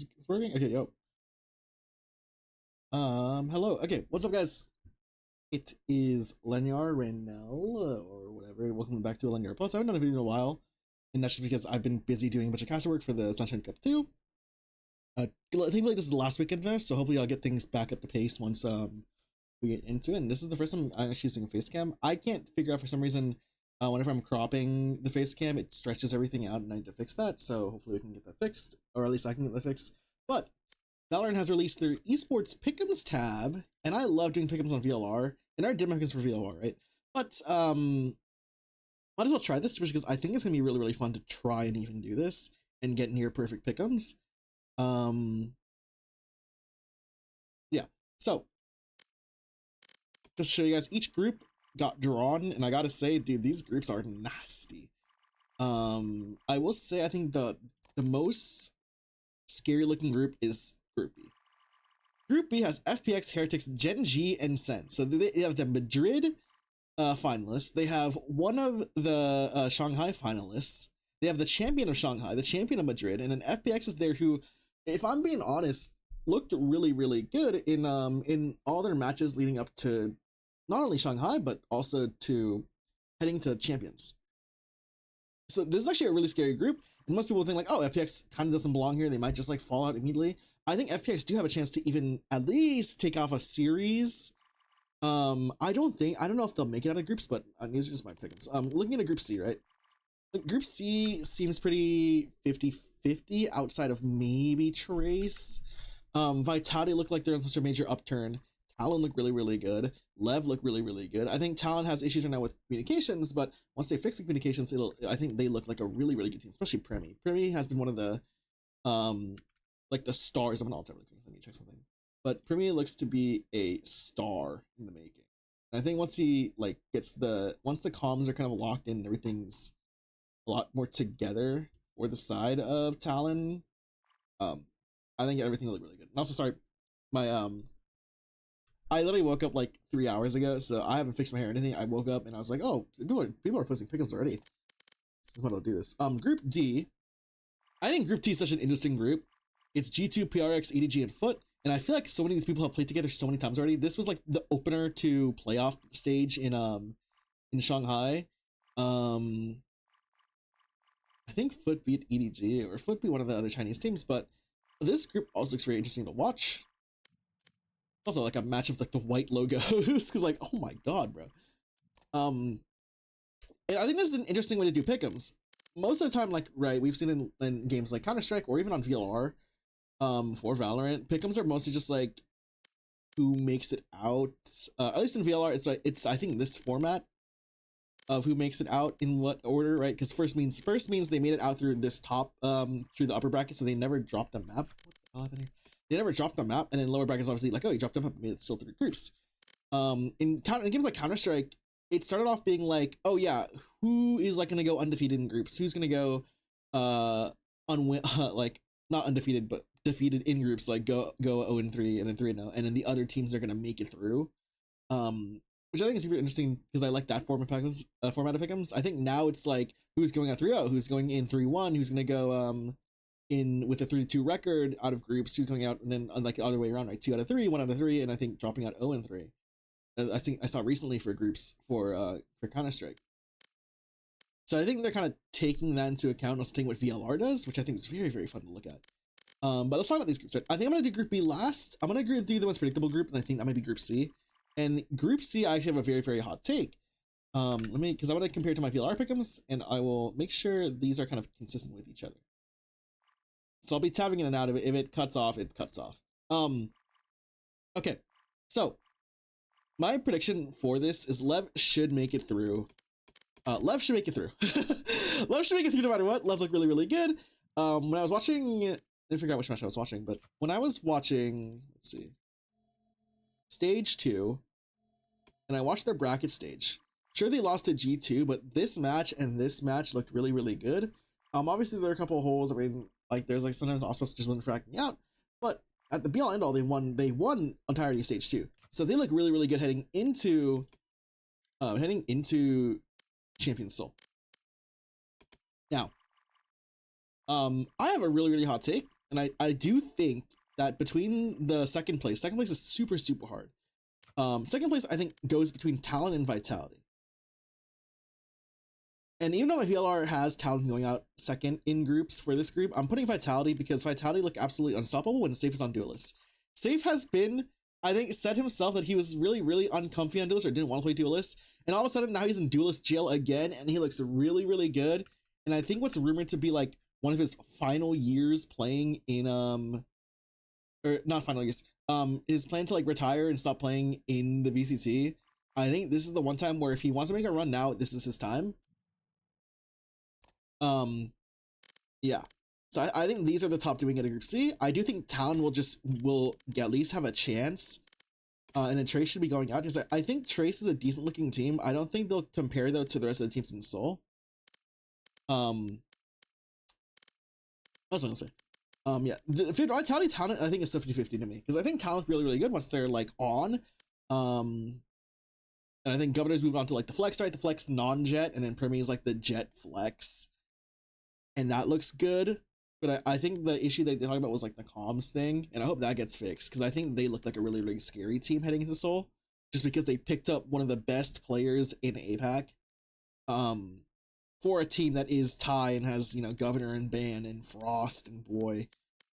It's working? Okay, yo. Hello. Okay, what's up, guys? It is elenyaR or whatever. Welcome back to elenyaR Plus. I haven't done a video in a while, and that's just because I've been busy doing a bunch of caster work for the Sunshine Cup 2. I think like this is the last weekend there, so hopefully I'll get things back up to pace once we get into it. And this is the first time I'm actually using a face cam. I can't figure out for some reason whenever I'm cropping the face cam, it stretches everything out, and I need to fix that. So hopefully we can get that fixed, or at least I can get that fixed. But VALORANT has released their esports pick'ems tab, and I love doing pick'ems on VLR, and I already did my pick'ems for VLR, right? But might as well try this because I think it's gonna be really fun to try and even do this and get near perfect pick'ems. Yeah. So just to show you guys, each group got drawn, and I gotta say, dude, these groups are nasty. I will say I think the most scary looking group is Group B. Group B has FPX, Heretics, Gen G, and Sen. So they have the Madrid finalists. They have one of the Shanghai finalists. They have the champion of Shanghai, the champion of Madrid, and then FPX is there, who, if I'm being honest, looked really good in all their matches leading up to not only Shanghai but also to heading to champions. So this is actually a really scary group, and most people think like, oh, FPX kind of doesn't belong here. They might just like fall out immediately. I think FPX do have a chance to even at least take off a series. I don't know if they'll make it out of groups, but these are just my pickings. Looking at Group C, right? Group C seems pretty 50-50 outside of maybe Trace. Vitality looked like they're on such a major upturn. Talon looked really good. Lev looked really good. I think Talon has issues right now with communications, but once they fix the communications, I think they look like a really good team, especially Premi. Premi has been one of the like the stars of an all-time rankings. Let me check something. But Premi looks to be a star in the making. And I think once he like once the comms are kind of locked in and everything's a lot more together for the side of Talon, I think everything will look really good. And also, sorry, my I literally woke up like 3 hours ago, so I haven't fixed my hair or anything. I woke up and I was like, oh, people are posting pick'ems already. So I'm gonna do this. Group D. I think Group D is such an interesting group. It's G2, PRX, EDG, and Foot. And I feel like so many of these people have played together so many times already. This was like the opener to playoff stage in Shanghai. I think Foot beat EDG, or Foot beat one of the other Chinese teams, but this group also looks very interesting to watch. Also like a match of like the white logos, because like, oh my god, bro. And I think this is an interesting way to do pick'ems. Most of the time, like, right, we've seen in games like Counter-Strike or even on VLR, for Valorant, pick'ems are mostly just like who makes it out. At least in VLR, it's I think this format of who makes it out in what order, right? Because first means they made it out through this top, through the upper bracket, so they never dropped the map. What the hell happened here? They never dropped the map, and then lower brackets obviously like, oh, you dropped the map, made it still through groups. In games like Counter-Strike, it started off being like, oh yeah, who is like gonna go undefeated in groups? Who's gonna go like not undefeated but defeated in groups, like go 0-3 and then 3-0, and then the other teams are gonna make it through. Which I think is super interesting because I like that format of pick'ems. I think now it's like who's going out 3-0, who's going in 3-1, who's gonna go in with a 3-2 record out of groups, who's going out, and then like the other way around, right? 2 out of 3, 1 out of 3, and I think dropping out 0-3. I think I saw recently for groups for Counter-Strike. So I think they're kind of taking that into account, also taking what VLR does, which I think is very fun to look at. But let's talk about these groups. I think I'm gonna do Group B last. I'm gonna do the most predictable group, and I think that might be Group C. And Group C, I actually have a very hot take. Because I want to compare it to my VLR pick'ems, and I will make sure these are kind of consistent with each other. So I'll be tapping in and out of it. If it cuts off, it cuts off. Okay, so my prediction for this is Lev should make it through. Lev should make it through. Lev should make it through no matter what. Lev looked really good. When I was watching, I forgot which match I was watching, but when I was watching, let's see, stage 2, and I watched their bracket stage. Sure, they lost to G2, but this match and this match looked really good. Obviously there are a couple of holes. I mean, like there's like sometimes Osmos just wasn't fracking out, but at the be all end all, they won entirely stage 2. So they look really good heading into Champions Seoul. Now, I have a really hot take. I do think that between the second place is super, super hard. Second place, I think, goes between Talon and Vitality. And even though my VLR has Talon going out second in groups for this group, I'm putting Vitality because Vitality looked absolutely unstoppable when Safe is on Duelist. Safe has been, I think, said himself that he was really, really uncomfy on Duelist or didn't want to play Duelist. And all of a sudden now he's in Duelist jail again and he looks really, really good. And I think what's rumored to be like one of his final years playing in, or not final years, his plan to like retire and stop playing in the VCT. I think this is the one time where if he wants to make a run now, this is his time. Yeah. So I think these are the top doing it in Group C. I do think Town will at least have a chance. And then Trace should be going out because I think Trace is a decent looking team. I don't think they'll compare though to the rest of the teams in Seoul. What was I gonna say? Yeah, the Vitality Talent I think is 50-50 to me because I think Talent really, really good once they're like on. And I think Governor's moved on to like the Flex, right? The Flex non-jet, and then Primi is like the jet flex. And that looks good. But I think the issue they talked about was like the comms thing, and I hope that gets fixed because I think they look like a really, really scary team heading into Seoul, just because they picked up one of the best players in APAC, for a team that is Thai and has, you know, Governor and Ban and Frost and Boy.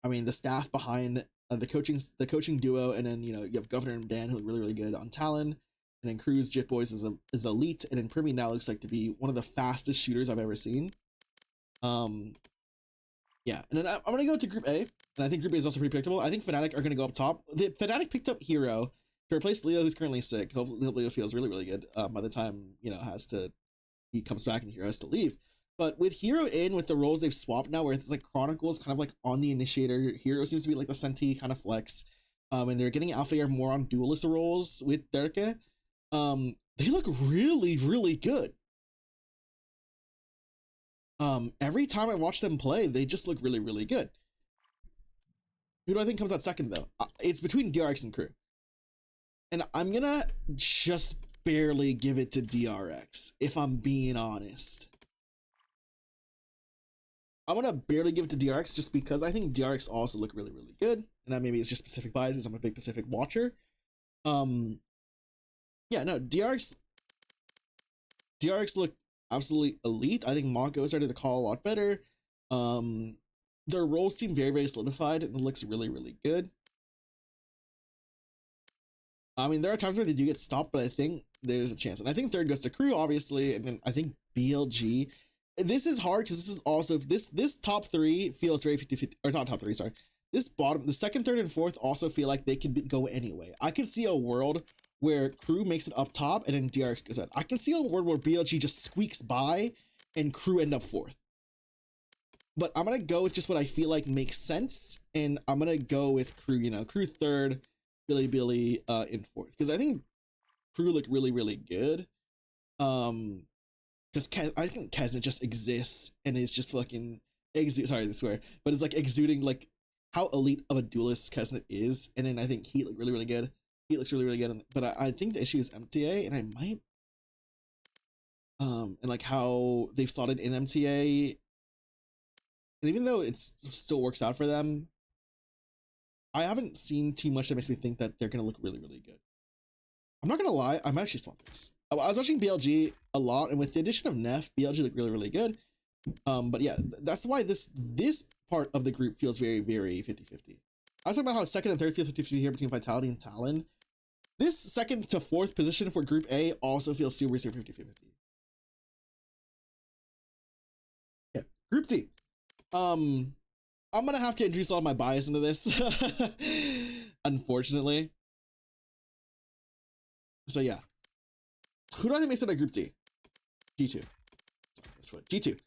I mean, the staff behind the coaching duo, and then, you know, you have Governor and Ban who look really, really good on Talon, and then Cruz Jit Boys is elite, and then Primi now looks like to be one of the fastest shooters I've ever seen. Yeah, and then I'm gonna go to Group A, and I think Group A is also pretty predictable. I think Fnatic are gonna go up top. The Fnatic picked up Hero to replace Leo, who's currently sick. Hopefully Leo feels really, really good by the time, you know, he comes back and Hero has to leave. But with Hero in, with the roles they've swapped now, where it's like Chronicles kind of like on the initiator, Hero seems to be like the Senti kind of flex, and they're getting Alpha Air more on duelist roles with Derke. They look really, really good. Every time I watch them play, they just look really, really good. Who do I think comes out second though? It's between DRX and Crew, and I'm gonna just barely give it to DRX if I'm being honest. I'm gonna barely give it to DRX just because I think DRX also look really, really good, and that maybe it's just Pacific bias because I'm a big Pacific watcher. Yeah, no, DRX look absolutely elite. I think Monko started to call a lot better. Their roles seem very, very solidified, and it looks really, really good. I mean, there are times where they do get stopped, but I think there's a chance. And I think third goes to Crew, obviously, and then I think BLG. And this is hard because this is also this top three feels very 50-50, or not top three, sorry. This bottom, the second, third, and fourth also feel like they could go anyway. I could see a world where Crew makes it up top and then DRX goes out. I can see a world where BLG just squeaks by and Crew end up fourth. But I'm gonna go with just what I feel like makes sense, and I'm gonna go with Crew. You know, Crew third, Billy in fourth, because I think Crew look really, really good. Because I think Kesnet just exists and is just fucking sorry I swear, but it's like exuding like how elite of a duelist Kesnet is, and then I think he looked really, really good. He looks really, really good, but I think the issue is MTA, and I might and like how they've slotted in MTA. And even though it still works out for them, I haven't seen too much that makes me think that they're going to look really, really good. I'm not going to lie, I might actually swap this. I was watching BLG a lot, and with the addition of Neff, BLG looked really, really good. But yeah, that's why this part of the group feels very, very 50-50. I was talking about how second and third feel 50-50 here between Vitality and Talon. This second to fourth position for Group A also feels super, super 50-50. Yeah, Group D. I'm gonna have to introduce all my bias into this, unfortunately. So yeah, who do I think makes it a Group D? G2. That's what G2.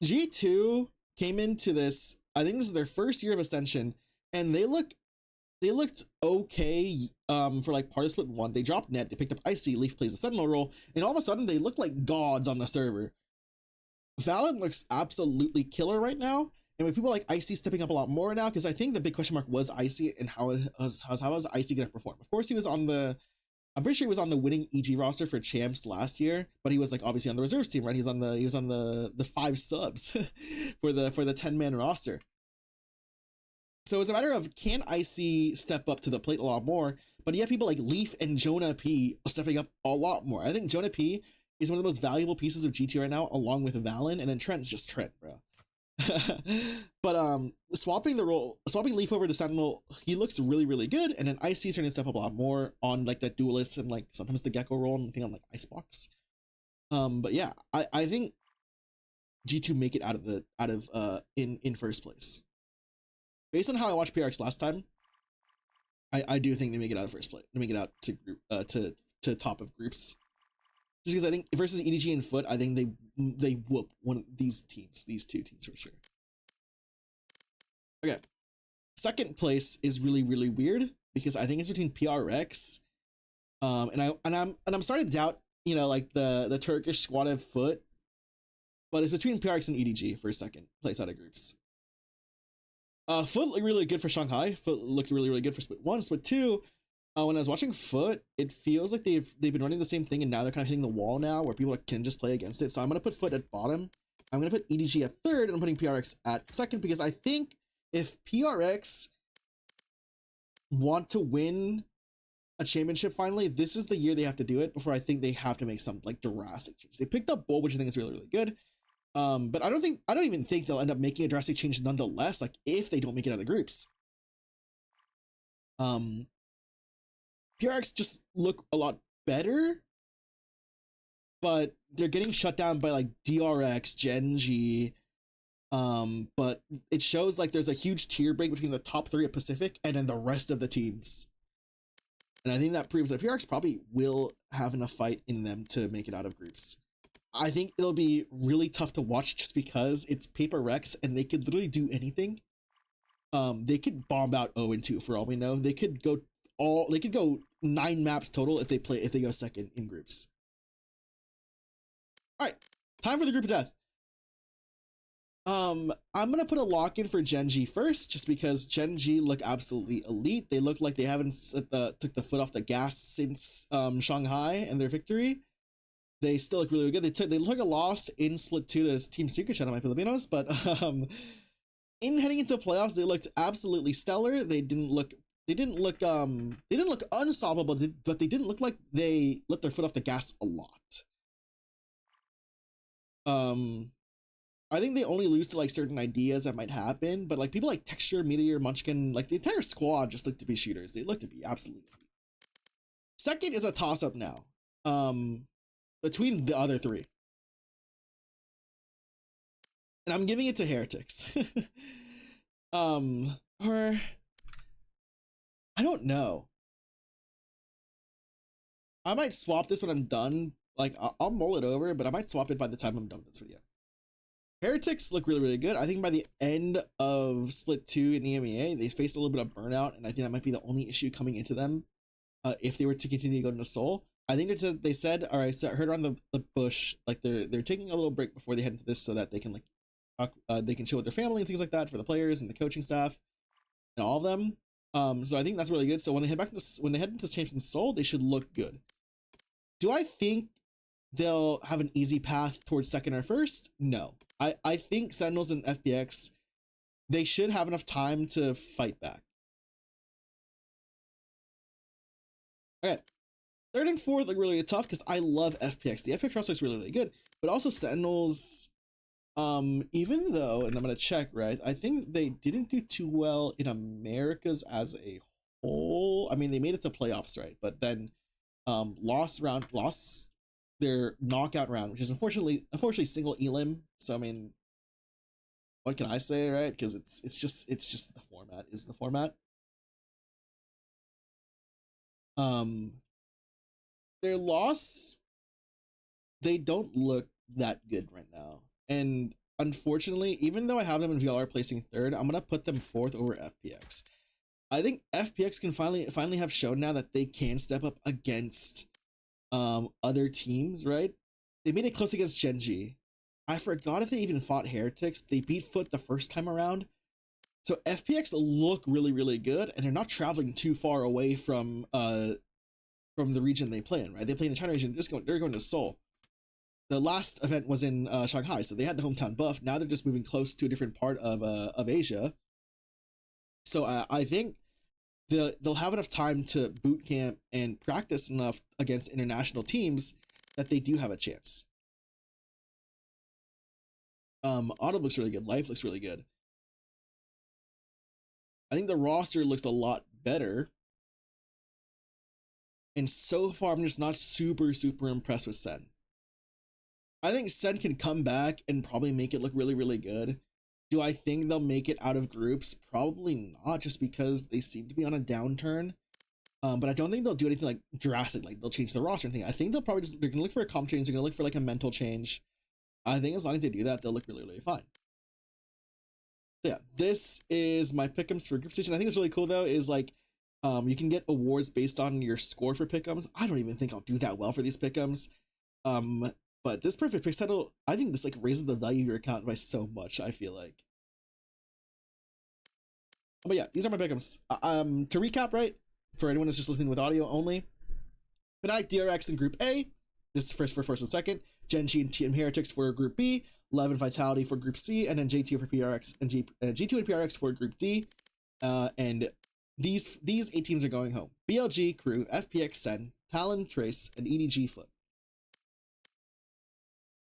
G2 came into this. I think this is their first year of Ascension, and they looked okay. For like part of split one, they dropped net. They picked up Icy. Leaf plays a Sentinel role, and all of a sudden they looked like gods on the server. VALORANT looks absolutely killer right now, and with people like Icy stepping up a lot more now, because I think the big question mark was Icy and how is Icy going to perform. Of course, he was on the, I'm pretty sure he was on the winning EG roster for champs last year, but he was like obviously on the reserves team, right? He was on the 5 subs for the 10-man roster. So it's a matter of, can IC step up to the plate a lot more? But you have people like Leaf and Jonah P stepping up a lot more. I think Jonah P is one of the most valuable pieces of GT right now, along with Valen, and then Trent's just Trent, bro. But swapping Leaf over to Sentinel, he looks really, really good, and then IC starting to step up a lot more on like that duelist and like sometimes the Gecko role and I think on like Icebox. But yeah, I think G2 make it out of in first place. Based on how I watched PRX last time, I do think they make it out of first place. They make it out to group to top of groups. Just because I think versus EDG and Foot, I think they whoop one of these teams, these two teams for sure. Okay, second place is really, really weird because I think it's between PRX, and I'm starting to doubt, you know, like the Turkish squad of Foot, but it's between PRX and EDG for second place out of groups. Foot looked really good for Shanghai. Foot looked really, really good for Split 1. Split 2, when I was watching Foot, it feels like they've been running the same thing, and now they're kind of hitting the wall now where people can just play against it. So I'm going to put Foot at bottom. I'm going to put EDG at third, and I'm putting PRX at second, because I think if PRX want to win a championship finally, this is the year they have to do it before I think they have to make some like drastic change. They picked up Bull, which I think is really, really good. But I don't even think they'll end up making a drastic change nonetheless, like if they don't make it out of the groups. PRX just look a lot better, but they're getting shut down by like DRX, Genji. But it shows like there's a huge tier break between the top 3 at Pacific and then the rest of the teams. And I think that proves that PRX probably will have enough fight in them to make it out of groups. I think it'll be really tough to watch just because it's Paper Rex and they could literally do anything. They could bomb out 0-2 for all we know. They could go 9 maps total if they go second in groups. All right, time for the group of death. I'm gonna put a lock in for Genji first, just because Genji look absolutely elite. They look like they haven't took the foot off the gas since Shanghai and their victory. They still look really good. They look like a loss in Split 2 to Team Secret Shadow, my Filipinos, but in heading into playoffs, they looked absolutely stellar. They didn't look unstoppable, but they didn't look like they let their foot off the gas a lot. I think they only lose to like certain ideas that might happen, but like people like Texture, Meteor, Munchkin, like the entire squad just look to be shooters. They look to be absolutely. Second is a toss-up now. Between the other 3. And I'm giving it to Heretics. Or I don't know. I might swap this when I'm done. Like I'll mull it over, but I might swap it by the time I'm done with this video. Heretics look really, really good. I think by the end of Split 2 in EMEA, they faced a little bit of burnout, and I think that might be the only issue coming into them if they were to continue to go into Seoul. I think they said, all right, so I heard around the bush, like they're taking a little break before they head into this so that they can like they can chill with their family and things like that for the players and the coaching staff and all of them. So I think that's really good. So when they head into Champions Seoul, they should look good. Do I think they'll have an easy path towards second or first? No. I think Sentinels and FPX, they should have enough time to fight back. Okay. Third and fourth look really tough because I love FPX. The FPX roster looks really, really good. But also Sentinels, even though, and I'm going to check, right, I think they didn't do too well in Americas as a whole. I mean, they made it to playoffs, right? But then lost their knockout round, which is unfortunately single elim. So I mean, what can I say, right? Because it's just the format is the format. Their loss, they don't look that good right now, and unfortunately, even though I have them in VLR placing third, I'm gonna put them fourth over FPX. I think FPX can finally have shown now that they can step up against other teams, right? They made it close against Genji. I forgot if they even fought Heretics. They beat Foot the first time around. So FPX look really, really good, and they're not traveling too far away from the region they play in, right? They play in the China region, they're going to Seoul. The last event was in Shanghai, so they had the hometown buff. Now they're just moving close to a different part of Asia. So I think they'll have enough time to boot camp and practice enough against international teams that they do have a chance. Autumn looks really good. Life looks really good. I think the roster looks a lot better. And so far, I'm just not super impressed with Sen. I think Sen can come back and probably make it look really good. Do I think they'll make it out of groups? Probably not, just because they seem to be on a downturn. But I don't think they'll do anything like drastic, like they'll change the roster and thing. I think they'll probably they're gonna look for a comp change, they're gonna look for like a mental change. I think as long as they do that, they'll look really fine. So yeah, this is my pick'ems for group stage. I think it's really cool though, is like you can get awards based on your score for pick'ems. I don't even think I'll do that well for these pick'ems. But this perfect pick settle, I think this like raises the value of your account by so much, I feel like. But yeah, these are my pick'ems. To recap, right, for anyone that's just listening with audio only, Fnatic DRX in Group A. This is first and second. Genji and Team Heretics for Group B. Love and Vitality for Group C, and then J2 for PRX and G2 and PRX for Group D. And these 8 teams are going home. BLG, Crew, FPX, Sen, Talon, Trace, and EDG Foot.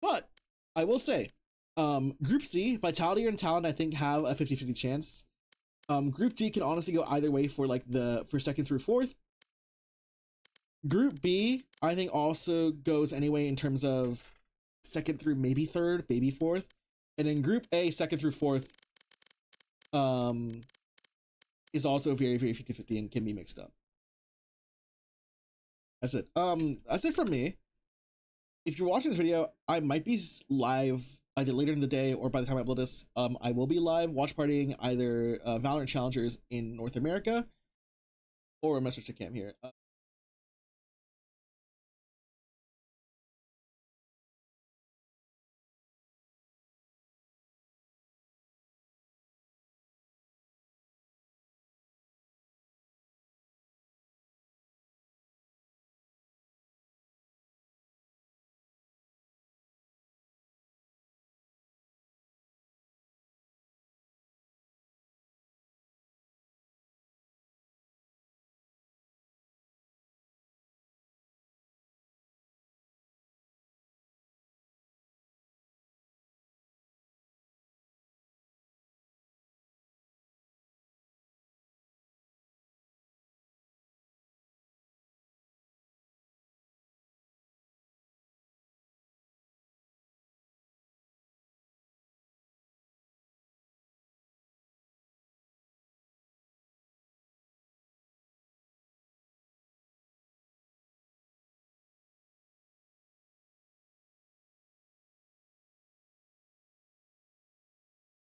But I will say, Group C, Vitality and Talon, I think, have a 50-50 chance. Group D can honestly go either way for like for second through fourth. Group B, I think, also goes anyway in terms of second through maybe third, maybe fourth. And then Group A, second through fourth, is also very 50-50 and can be mixed up. That's it. That's it from me. If you're watching this video, I might be live either later in the day or by the time I upload this. I will be live watch partying either Valorant Challengers in North America or a message to Cam here.